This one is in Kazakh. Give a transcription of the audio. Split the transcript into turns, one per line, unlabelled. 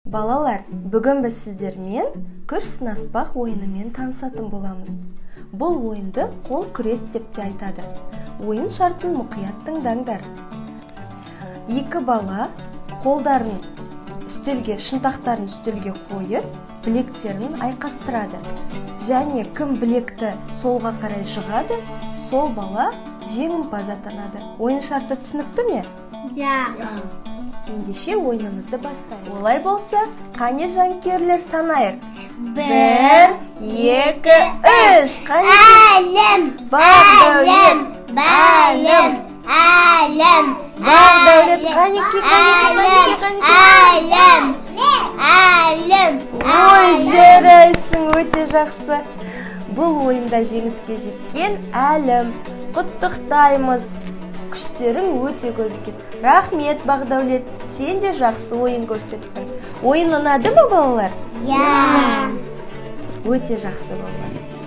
Балалар, бүгін біз сіздермен күш сынаспақ ойынымен танысатын боламыз. Бұл ойынды қол күрес деп те айтады. Ойын шартын мұқият тыңдаңдар. Екі бала қолдарын шынтақтарын үстелге қойып, білектерін айқастырады. Және кім білекті солға қарай жығады, сол бала жеңімпаз атанады. Ойын шарты түсінікті ме?
Да.
Ендеше ойынымызды бастайық. Олай болса, қане жанкүйерлер санайық.
1,
2, 3. Қане?
Әлем,
Бақдәулет,
әлем, әлем,
Бақдәулет, қанеке.
әлем.
Ой, жарайсың, өте жақсы. Бұл ойында жеңіске жеткен әлім. Құттықтаймыз. Күштерің өте көп екен. Рахмет, Бақдәулет. Сен де жақсы ойын көрсеттің. Ойын ұнады ма, балалар?
Я.
Өте жақсы, балалар.